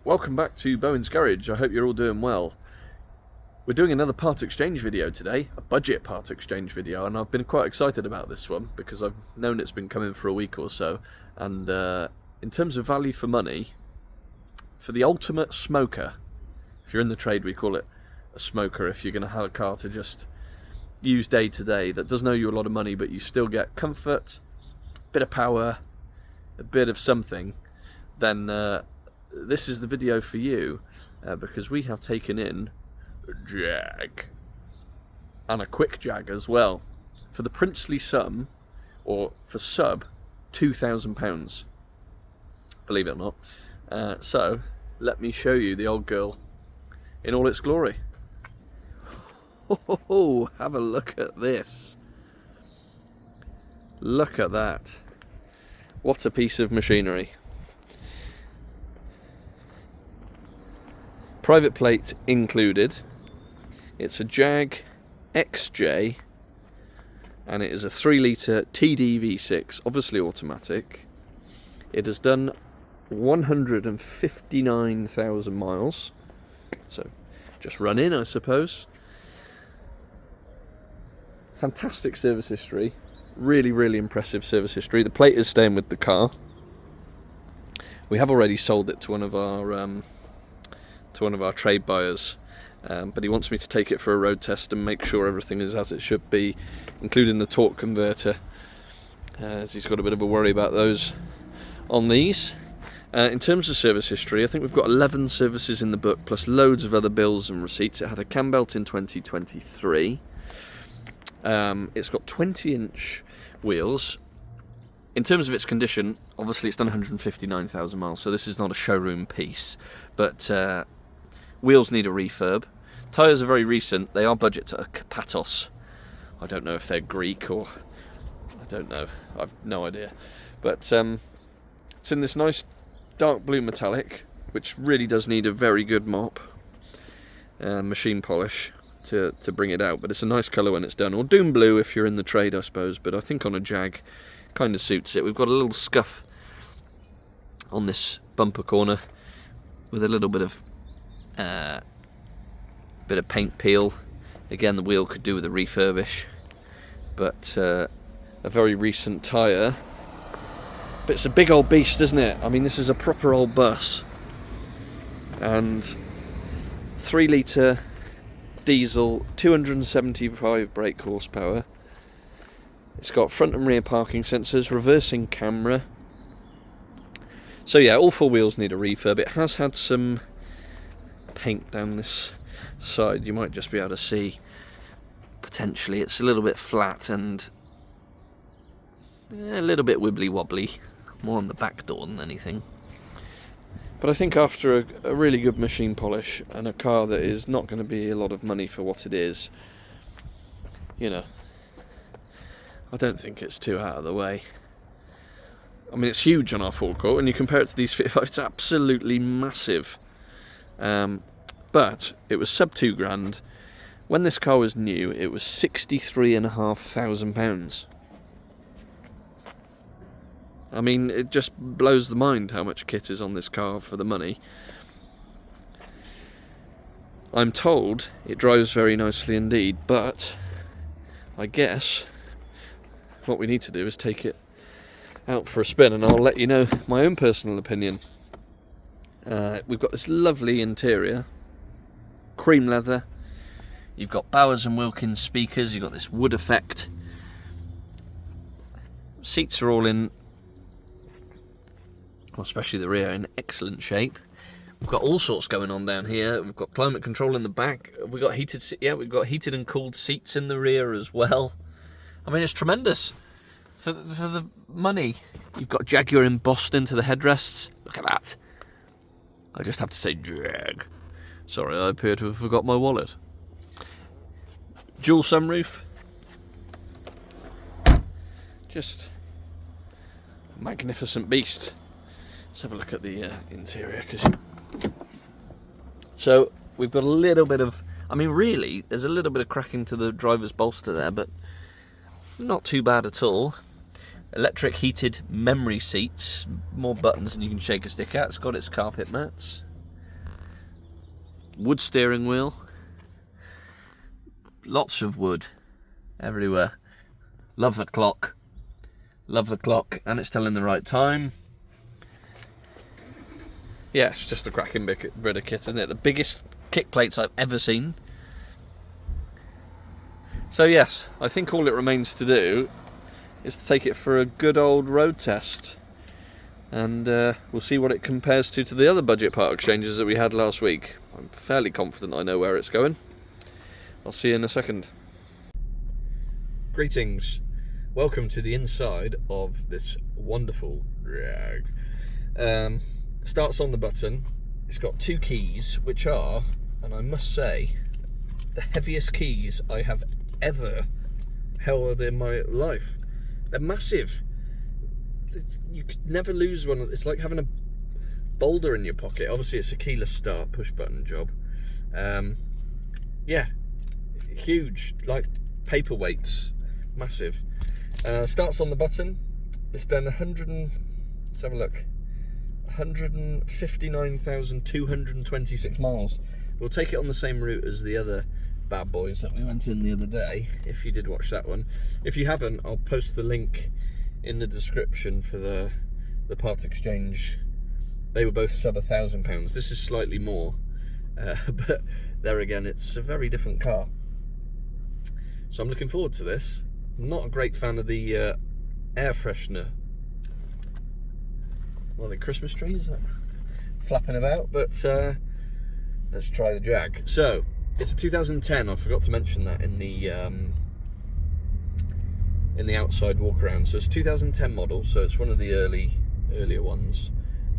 Welcome back to Bowen's Garage. I hope you're all doing well. We're doing another part exchange video today, a budget part exchange video, and I've been quite excited about this one because I've known it's been coming for a week or so. And in terms of value for money, for the ultimate smoker, if you're in the trade we call it a smoker, if you're going to have a car to just use day to day that doesn't owe you a lot of money but you still get comfort, a bit of power, a bit of something, then this is the video for you, because we have taken in a Jaaag, and a quick Jag as well, for the princely sum, or for sub £2,000, believe it or not. So let me show you the old girl in all its glory. Oh, have a look at this. Look at that. What a piece of machinery. Private plate included. It's a Jaaag XJ and it is a 3 litre TDV6, obviously automatic. It has done 159,000 miles, so just run in, I suppose. Fantastic service history, really impressive service history. The plate is staying with the car. We have already sold it to one of our trade buyers, but he wants me to take it for a road test and make sure everything is as it should be, including the torque converter, as he's got a bit of a worry about those on these. In terms of service history, I think we've got 11 services in the book, plus loads of other bills and receipts. It had a cam belt in 2023. It's got 20-inch wheels. In terms of its condition, obviously it's done 159,000 miles, so this is not a showroom piece, but wheels need a refurb. Tyres are very recent. They are budget to Patos. I don't know if they're Greek or... I don't know. I've no idea. But it's in this nice dark blue metallic, which really does need a very good mop, machine polish to bring it out. But it's a nice colour when it's done. Or doom blue if you're in the trade, I suppose. But I think on a Jaaag, kind of suits it. We've got a little scuff on this bumper corner with a little bit of paint peel. Again, the wheel could do with a refurbish, but a very recent tyre. But it's a big old beast, isn't it? I mean, this is a proper old bus, and 3 litre diesel, 275 brake horsepower. It's got front and rear parking sensors, reversing camera. So yeah, all 4 wheels need a refurb. It has had some paint down this side. You might just be able to see, potentially. It's a little bit flat and a little bit wibbly wobbly, more on the back door than anything. But I think after a really good machine polish and a car that is not going to be a lot of money for what it is, you know, I don't think it's too out of the way. I mean, it's huge on our forecourt, and you compare it to these Fit 5, it's absolutely massive. But it was sub £2,000. When this car was new, it was £63,500. I mean, it just blows the mind how much kit is on this car for the money. I'm told it drives very nicely indeed, but I guess what we need to do is take it out for a spin, and I'll let you know my own personal opinion. We've got this lovely interior, cream leather. You've got Bowers and Wilkins speakers. You've got this wood effect. Seats are all in, well, especially the rear, in excellent shape. We've got all sorts going on down here. We've got climate control in the back. We've got we've got heated and cooled seats in the rear as well. I mean, it's tremendous for the money. You've got Jaguar embossed into the headrests. Look at that. I just have to say Jaaag. Sorry, I appear to have forgot my wallet. Dual sunroof. Just a magnificent beast. Let's have a look at the interior. So we've got a little bit of, I mean, really, there's a little bit of cracking to the driver's bolster there, but not too bad at all. Electric heated memory seats, more buttons than you can shake a stick at. It's got its carpet mats. wood steering wheel. Lots of wood everywhere. Love the clock. Love the clock, and it's telling the right time. Yeah, it's just a cracking bit of kit, isn't it? The biggest kick plates I've ever seen. So yes, I think all it remains to do is to take it for a good old road test. And we'll see what it compares to the other budget part exchanges that we had last week. I'm fairly confident I know where it's going. I'll see you in a second. Greetings. Welcome to the inside of this wonderful Jaaaaag. Starts on the button. It's got two keys, which are, and I must say, the heaviest keys I have ever held in my life. They're massive. You could never lose one. It's like having a boulder in your pocket. Obviously it's a keyless start, push button job. Yeah, huge, like paperweights, massive. Starts on the button. It's done 159,226 miles. We'll take it on the same route as the other bad boys that we went in the other day, if you did watch that one. If you haven't, I'll post the link in the description for the part exchange. They were both sub £1,000. This is slightly more, but there again, it's a very different car. So I'm looking forward to this. I'm not a great fan of the air freshener. Well, the Christmas trees are flapping about, but let's try the Jag. So it's a 2010. I forgot to mention that in the outside walk around. So it's a 2010 model, so it's one of the earlier ones.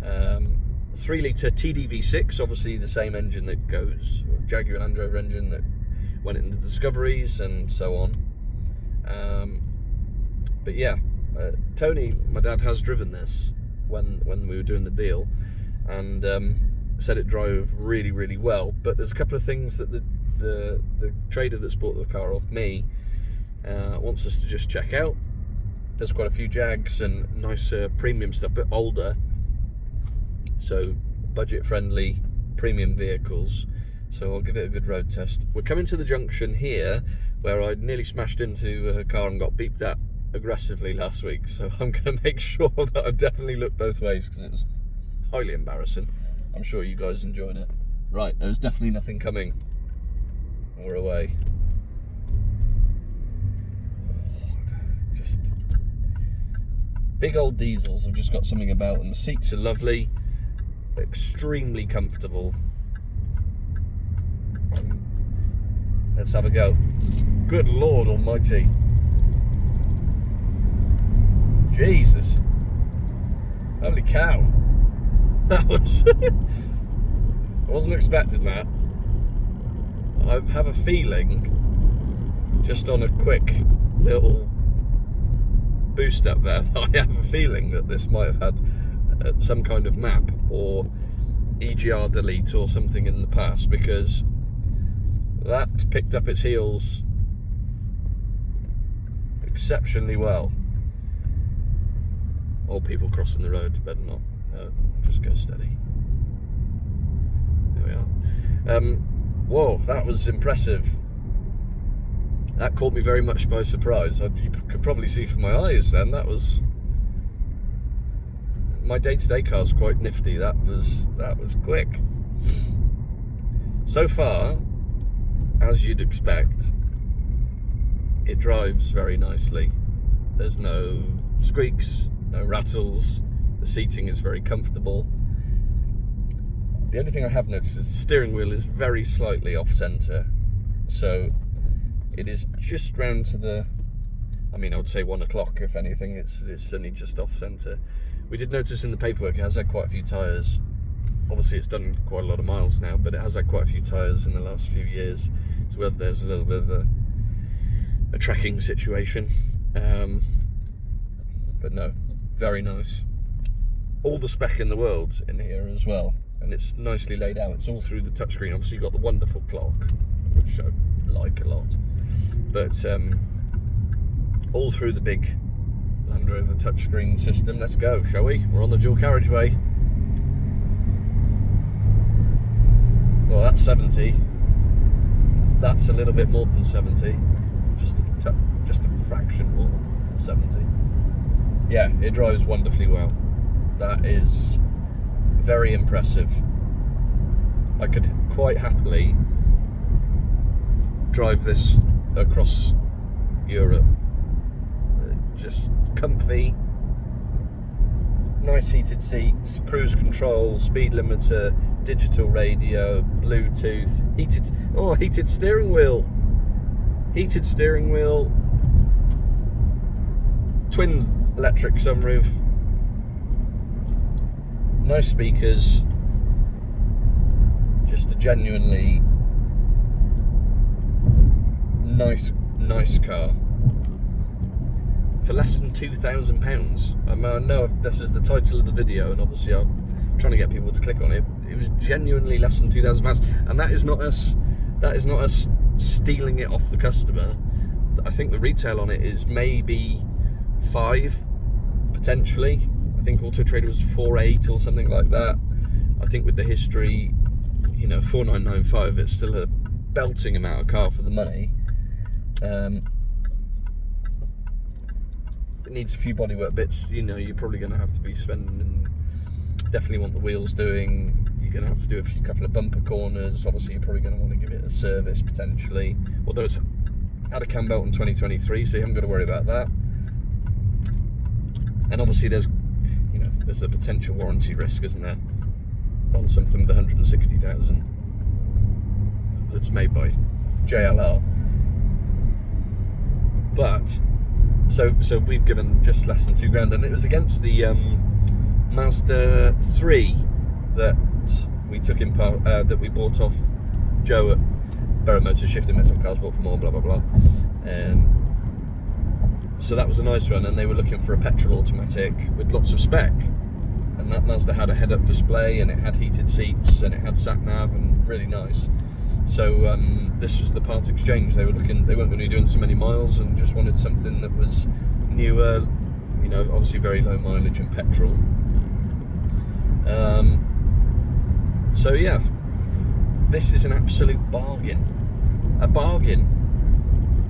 3-litre TDV6, obviously the same engine that goes, Jaguar Land Rover engine that went in the Discoveries and so on. But yeah, Tony, my dad, has driven this when we were doing the deal, and said it drove really, really well. But there's a couple of things that the trader that's bought the car off me wants us to just check out. There's quite a few Jags and nicer premium stuff, but older, so budget friendly premium vehicles. So I'll give it a good road test. We're coming to the junction here where I nearly smashed into a car and got beeped at aggressively last week, so I'm going to make sure that I've definitely looked both ways, because it was highly embarrassing. I'm sure you guys enjoyed it. Right, there's definitely nothing coming. We're away. Just big old diesels have just got something about them. The seats are lovely, extremely comfortable. Let's have a go. Good Lord Almighty. Jesus. Holy cow. That was... I wasn't expecting that. I have a feeling, just on a quick little boost up there, that I have a feeling that this might have had some kind of map or EGR delete or something in the past, because that picked up its heels exceptionally well. Old people crossing the road, better not. No, just go steady. There we are. Whoa, that was impressive. That caught me very much by surprise. You could probably see from my eyes then, that was... My day-to-day car's quite nifty. That was quick. So far, as you'd expect, it drives very nicely. There's no squeaks, no rattles, the seating is very comfortable. The only thing I have noticed is the steering wheel is very slightly off-centre, so it is just round to the, I mean, I would say 1 o'clock if anything. It's only just off-centre. We did notice in the paperwork it has had quite a few tyres. Obviously it's done quite a lot of miles now, but it has had quite a few tyres in the last few years, so whether there's a little bit of a tracking situation. But no, very nice. All the spec in the world in here as well, and it's nicely laid out. It's all through the touchscreen. Obviously you've got the wonderful clock, which I like a lot, but all through the big Land Rover touchscreen system. Let's go, shall we? We're on the dual carriageway. Well, that's 70. That's a little bit more than 70. Just a fraction more than 70. Yeah, it drives wonderfully well. That is very impressive. I could quite happily drive this across Europe. Just comfy, nice heated seats, cruise control, speed limiter, digital radio, Bluetooth, heated steering wheel, twin electric sunroof, nice speakers, just a genuinely nice car for less than £2,000. I know this is the title of the video, and obviously I'm trying to get people to click on it. It was genuinely less than £2,000, and that is not us stealing it off the customer. I think the retail on it is maybe 5, potentially. I think Auto Trader was 4.8 or something like that. I think with the history, 4,995, it's still a belting amount of car for the money. It needs a few bodywork bits. You're probably going to have to be spending. Definitely want the wheels doing. You're going to have to do a couple of bumper corners. Obviously, you're probably going to want to give it a service potentially. Although it's had a cam belt in 2023, so you haven't got to worry about that. And obviously, there's a potential warranty risk, isn't there, on something with 160,000 that's made by JLR. But so we've given just less than £2,000, and it was against the Mazda 3 that we took in that we bought off Joe at Barrow Motors, Shifting Metal Cars, bought for more, blah blah blah. So that was a nice one, and they were looking for a petrol automatic with lots of spec. And that Mazda had a head-up display, and it had heated seats, and it had sat-nav, and really nice. So this was the part exchange. They weren't going to be doing so many miles, and just wanted something that was newer, obviously very low mileage and petrol. So yeah, this is an absolute bargain. A bargain.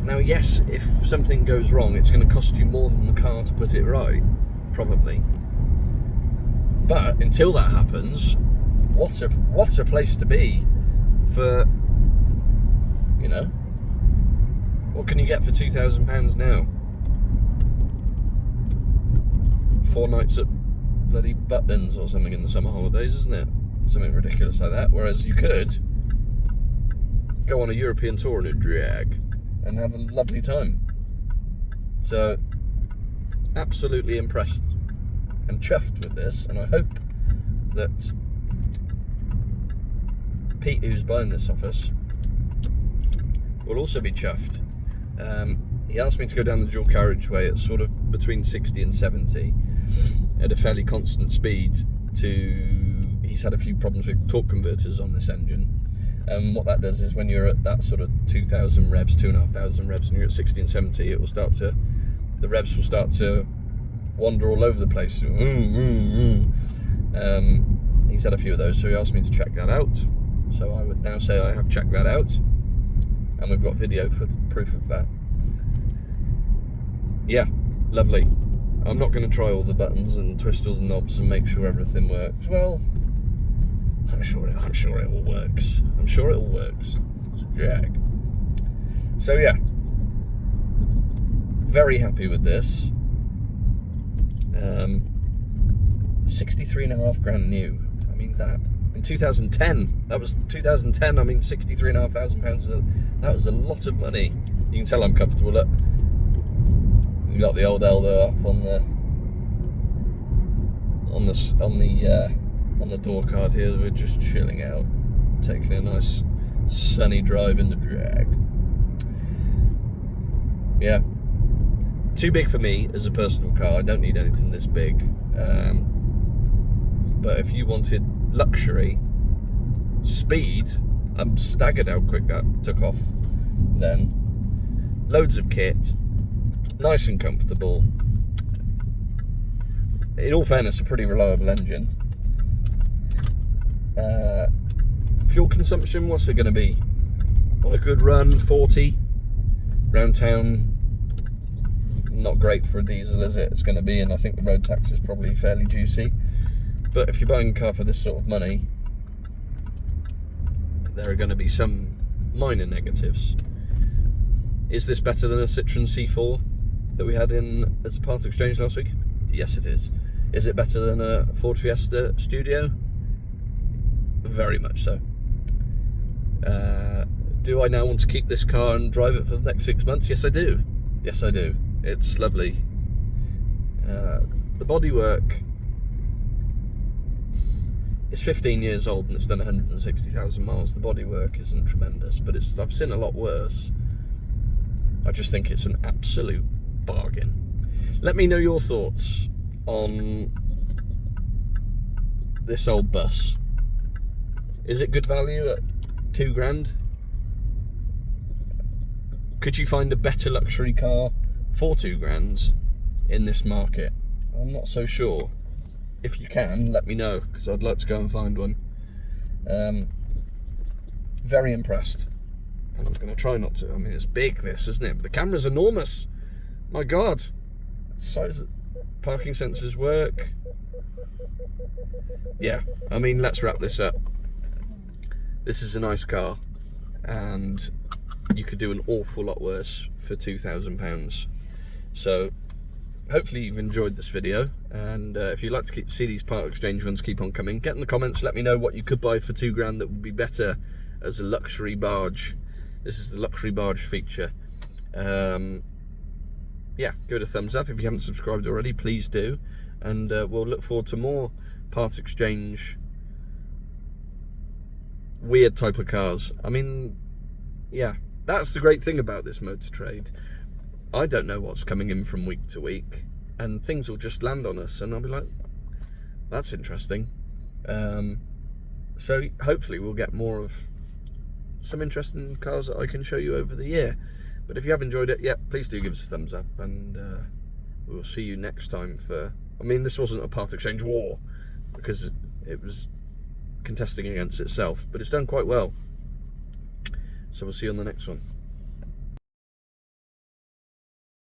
Now, yes, if something goes wrong, it's going to cost you more than the car to put it right, probably. But until that happens, what a place to be for, what can you get for £2,000 now? 4 nights at bloody Butlins or something in the summer holidays, isn't it? Something ridiculous like that. Whereas you could go on a European tour in a Jaaaaag and have a lovely time. So, absolutely impressed and chuffed with this, and I hope that Pete, who's buying this off us, will also be chuffed. He asked me to go down the dual carriageway at sort of between 60 and 70 at a fairly constant speed. He's had a few problems with torque converters on this engine, and what that does is when you're at that sort of 2,000 revs, 2,500 revs, and you're at 60 and 70, the revs will start to wander all over the place. He's had a few of those, so he asked me to check that out. So I would now say I have checked that out, and we've got video for proof of that. Yeah, lovely. I'm not going to try all the buttons and twist all the knobs and make sure everything works. Well, I'm sure it all works. I'm sure it all works. It's a Jag. So yeah, very happy with this. 63,500 new. I mean, that in 2010. That was 2010. I mean, £63,500. That was a lot of money. You can tell I'm comfortable. Look, you got the old elbow up on the door card here. We're just chilling out, taking a nice sunny drive in the Jaaaaag. Yeah, too big for me as a personal car. I don't need anything this big. But if you wanted luxury, speed, I'm staggered how quick that took off then. Loads of kit, nice and comfortable. In all fairness, a pretty reliable engine. Fuel consumption, what's it going to be? On a good run, 40. Round town, not great for a diesel, is it? It's going to be, and I think the road tax is probably fairly juicy. But if you're buying a car for this sort of money, there are going to be some minor negatives. Is this better than a Citroen C4 that we had in as a part exchange last week? Yes, it is. Is it better than a Ford Fiesta Studio? Very much so. Do I now want to keep this car and drive it for the next 6 months? Yes, I do. Yes, I do. It's lovely. The bodywork is 15 years old and it's done 160,000 miles. The bodywork isn't tremendous, but I've seen a lot worse. I just think it's an absolute bargain. Let me know your thoughts on this old bus. Is it good value at £2,000? Could you find a better luxury car for £2,000 in this market? I'm not so sure. If you can, let me know, because I'd like to go and find one. Very impressed. And I'm going to try not to. I mean, it's big, this, isn't it? But the camera's enormous. My God. Size, parking sensors work. Yeah, I mean, let's wrap this up. This is a nice car, and you could do an awful lot worse for £2,000. So hopefully you've enjoyed this video, and if you'd like to see these part exchange ones keep on coming, get in the comments, let me know what you could buy for £2,000 that would be better as a luxury barge. This is the luxury barge feature. Yeah, give it a thumbs up. If you haven't subscribed already, please do, and we'll look forward to more part exchange weird type of cars. I mean, yeah, that's the great thing about this motor trade. I don't know what's coming in from week to week, and things will just land on us, and I'll be like, that's interesting. So hopefully we'll get more of some interesting cars that I can show you over the year. But if you have enjoyed it, yeah, please do give us a thumbs up, and we'll see you next time for, I mean, this wasn't a part exchange war, because it was contesting against itself, but it's done quite well. So we'll see you on the next one.